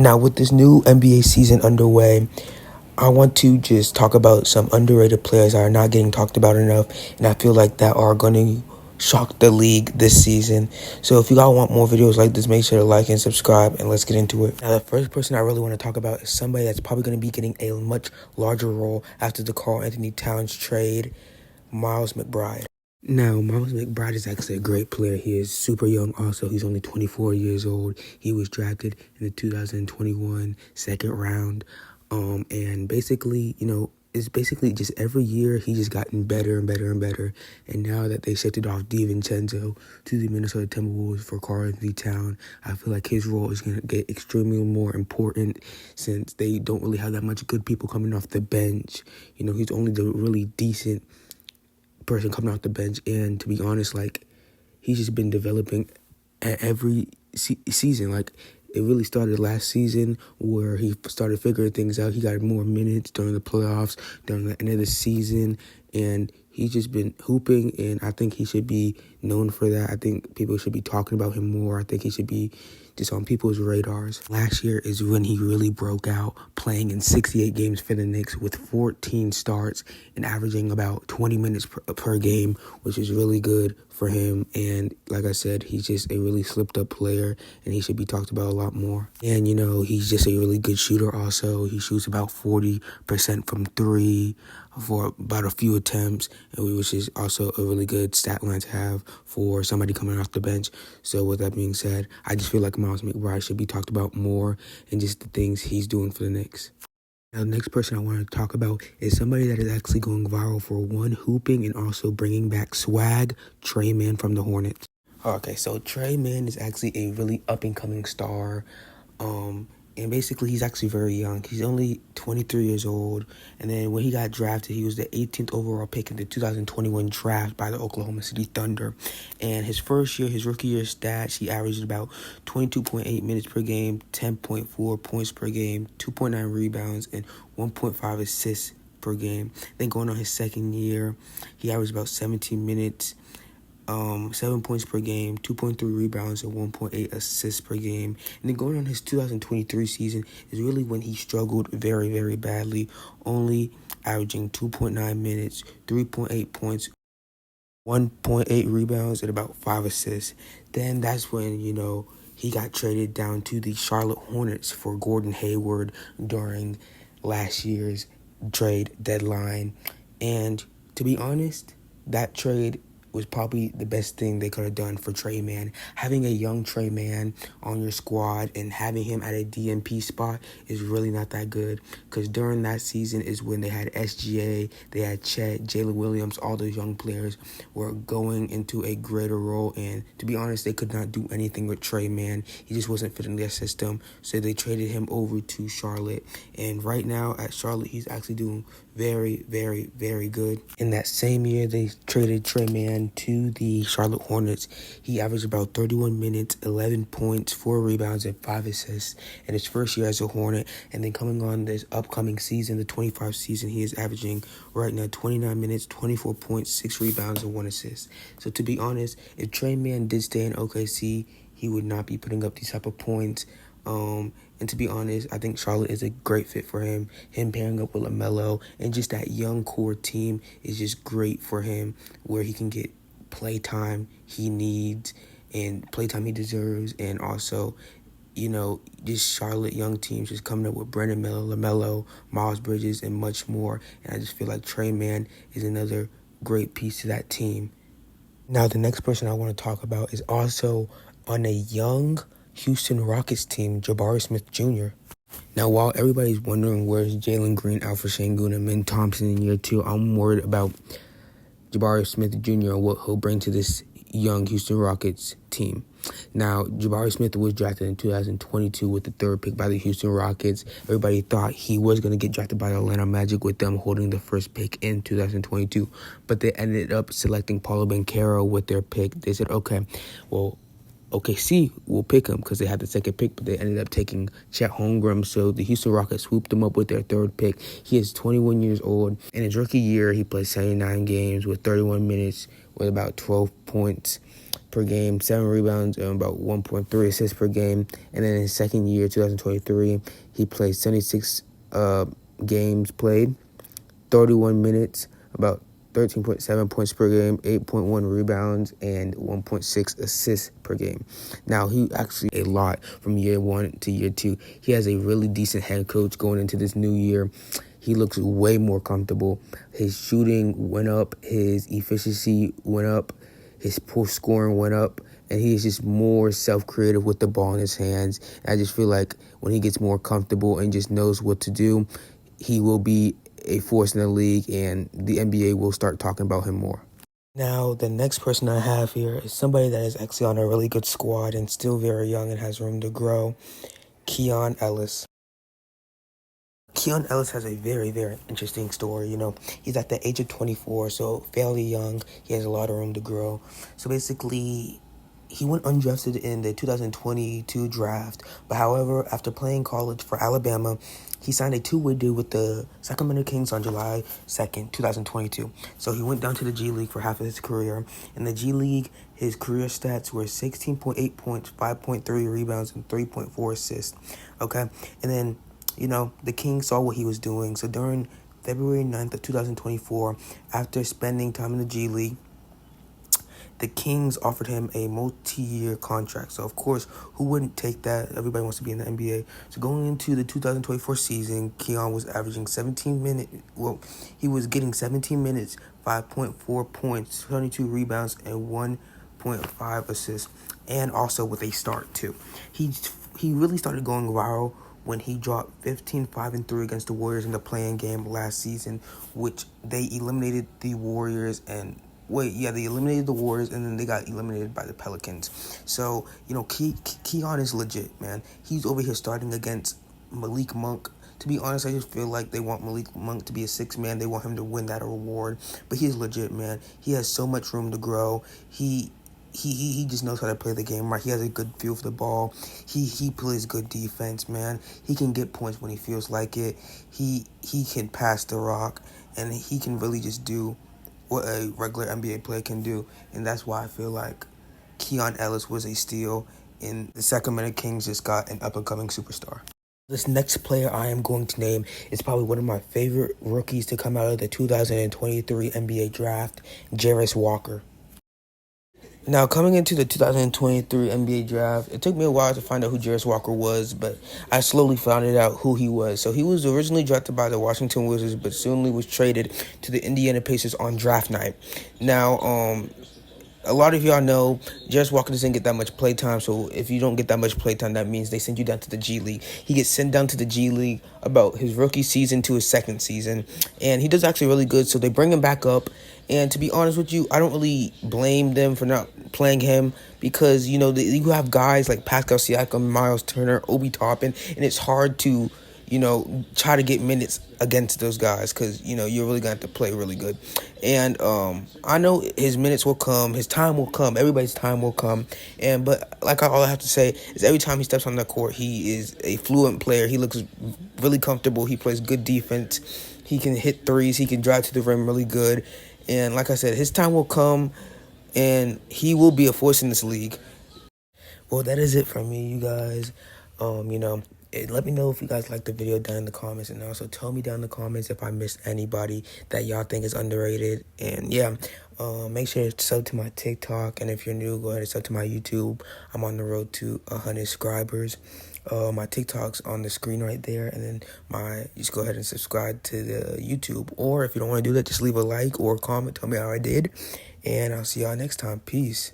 Now, with this new NBA season underway, I want to just talk about some underrated players that are not getting talked about enough, and I feel like that are going to shock the league this season. So if you guys want more videos like this, make sure to like and subscribe, and let's get into it. Now, the first person I really want to talk about is somebody that's probably going to be getting a much larger role after the Karl Anthony Towns trade, Miles McBride. Now, Miles McBride is actually a great player. He is super young also. He's only 24 years old. He was drafted in the 2021 second round. And basically, it's basically just every year he just gotten better and better and better. And now that they shifted off DiVincenzo to the Minnesota Timberwolves for Karl Anthony Towns, I feel like his role is going to get extremely more important since they don't really have that much good people coming off the bench. He's only the really decent person coming off the bench, and to be honest, he's just been developing at every season. It really started last season where he started figuring things out. He got more minutes during the playoffs, during the end of the season, and he's just been hooping, and I think he should be known for that. I think people should be talking about him more. I think he should be just on people's radars. Last year is when he really broke out, playing in 68 games for the Knicks with 14 starts and averaging about 20 minutes per game, which is really good for him. And like I said, he's just a really slipped up player, and he should be talked about a lot more. And, he's just a really good shooter also. He shoots about 40% from three for about a few attempts, which is also a really good stat line to have for somebody coming off the bench. So with that being said, I just feel like Miles McBride should be talked about more and just the things he's doing for the Knicks. Now, the next person I want to talk about is somebody that is actually going viral for one, hooping and also bringing back swag, Tre Mann from the Hornets. Okay, so Tre Mann is actually a really up-and-coming star. And basically, he's actually very young. He's only 23 years old. And then when he got drafted, he was the 18th overall pick in the 2021 draft by the Oklahoma City Thunder. And his first year, his rookie year stats, he averaged about 22.8 minutes per game, 10.4 points per game, 2.9 rebounds, and 1.5 assists per game. Then going on his second year, he averaged about 17 minutes, 7 points per game, 2.3 rebounds, and 1.8 assists per game. And then going on his 2023 season is really when he struggled very, very badly, only averaging 2.9 minutes, 3.8 points, 1.8 rebounds, and about 5 assists. Then that's when, he got traded down to the Charlotte Hornets for Gordon Hayward during last year's trade deadline. And to be honest, that trade was probably the best thing they could have done for Tre Mann. Having a young Tre Mann on your squad and having him at a DNP spot is really not that good, because during that season is when they had SGA, they had Chet, Jalen Williams, all those young players were going into a greater role, and to be honest, they could not do anything with Tre Mann. He just wasn't fitting their system, so they traded him over to Charlotte, and right now at Charlotte, he's actually doing very, very, very good. In that same year, they traded Tre Mann to the Charlotte Hornets. He averaged about 31 minutes, 11 points, 4 rebounds, and 5 assists in his first year as a Hornet. And then coming on this upcoming season, the 25 season, he is averaging right now 29 minutes, 24 points, 6 rebounds, and 1 assist. So to be honest, if Tre Mann did stay in OKC, he would not be putting up these type of points. And to be honest, I think Charlotte is a great fit for him. Him pairing up with LaMelo and just that young core team is just great for him, where he can get playtime he needs and playtime he deserves. And also, just Charlotte young teams just coming up with Brandon Miller, LaMelo, Miles Bridges, and much more. And I just feel like Tre Mann is another great piece to that team. Now, the next person I want to talk about is also on a young Houston Rockets team, Jabari Smith Jr. Now, while everybody's wondering where's Jalen Green, Alfred Sengun, and Min Thompson in year 2, I'm worried about Jabari Smith Jr. and what he'll bring to this young Houston Rockets team. Now, Jabari Smith was drafted in 2022 with the 3rd pick by the Houston Rockets. Everybody thought he was going to get drafted by the Atlanta Magic, with them holding the 1st pick in 2022. But they ended up selecting Paolo Banchero with their pick. They said, okay, well, OKC will pick him because they had the 2nd pick, but they ended up taking Chet Holmgren. So the Houston Rockets swooped him up with their 3rd pick. He is 21 years old. In his rookie year, he played 79 games with 31 minutes with about 12 points, per game, 7 rebounds, and about 1.3 assists per game. And then in his second year, 2023, he played 76 games played, 31 minutes, about 13.7 points per game, 8.1 rebounds, and 1.6 assists per game. Now, he actually a lot from year 1 to year 2. He has a really decent head coach going into this new year. He looks way more comfortable. His shooting went up. His efficiency went up. His post scoring went up. And he's just more self-creative with the ball in his hands. I just feel like when he gets more comfortable and just knows what to do, he will be a force in the league, and the NBA will start talking about him more. Now, the next person I have here is somebody that is actually on a really good squad and still very young and has room to grow, Keon Ellis. Keon Ellis has a very, very interesting story. He's at the age of 24, so fairly young. He has a lot of room to grow. So basically, he went undrafted in the 2022 draft, but however, after playing college for Alabama, he signed a 2-way deal with the Sacramento Kings on July 2nd, 2022. So he went down to the G League for half of his career. In the G League, his career stats were 16.8 points, 5.3 rebounds, and 3.4 assists. Okay, and then, the Kings saw what he was doing. So during February 9th of 2024, after spending time in the G League, the Kings offered him a multi-year contract. So, of course, who wouldn't take that? Everybody wants to be in the NBA. So, going into the 2024 season, Keon was averaging 17 minutes. Well, he was getting 17 minutes, 5.4 points, 22 rebounds, and 1.5 assists, and also with a start, too. He really started going viral when he dropped 15, 5, and 3 against the Warriors in the play-in game last season, which they eliminated the Warriors and... they eliminated the Warriors, and then they got eliminated by the Pelicans. So, Keon is legit, man. He's over here starting against Malik Monk. To be honest, I just feel like they want Malik Monk to be a 6-man. They want him to win that award. But he's legit, man. He has so much room to grow. He just knows how to play the game right. He has a good feel for the ball. He plays good defense, man. He can get points when he feels like it. He can pass the rock, and he can really just do what a regular NBA player can do. And that's why I feel like Keon Ellis was a steal, and the Sacramento Kings just got an up-and-coming superstar. This next player I am going to name is probably one of my favorite rookies to come out of the 2023 NBA draft, Jarace Walker. Now, coming into the 2023 NBA draft, it took me a while to find out who Jarace Walker was, but I slowly found out who he was. So he was originally drafted by the Washington Wizards, but soon was traded to the Indiana Pacers on draft night. Now, a lot of y'all know Jarace Walker doesn't get that much playtime, so if you don't get that much playtime, that means they send you down to the G League. He gets sent down to the G League about his rookie season to his second season, and he does actually really good, so they bring him back up. And to be honest with you, I don't really blame them for not playing him because, you have guys like Pascal Siakam, Miles Turner, Obi Toppin, and it's hard to, try to get minutes against those guys because, you're really going to have to play really good. And I know his minutes will come. His time will come. Everybody's time will come. But all I have to say is every time he steps on the court, he is a fluent player. He looks really comfortable. He plays good defense. He can hit threes. He can drive to the rim really good. And like I said, his time will come, and he will be a force in this league. Well, that is it for me, you guys. Let me know if you guys like the video down in the comments, and also tell me down in the comments if I missed anybody that y'all think is underrated. And yeah, make sure to sub to my TikTok, and if you're new, go ahead and sub to my YouTube. I'm on the road to 100 subscribers. My TikTok's on the screen right there, and then just go ahead and subscribe to the YouTube. Or if you don't want to do that, just leave a like or a comment, tell me how I did, and I'll see y'all next time. Peace.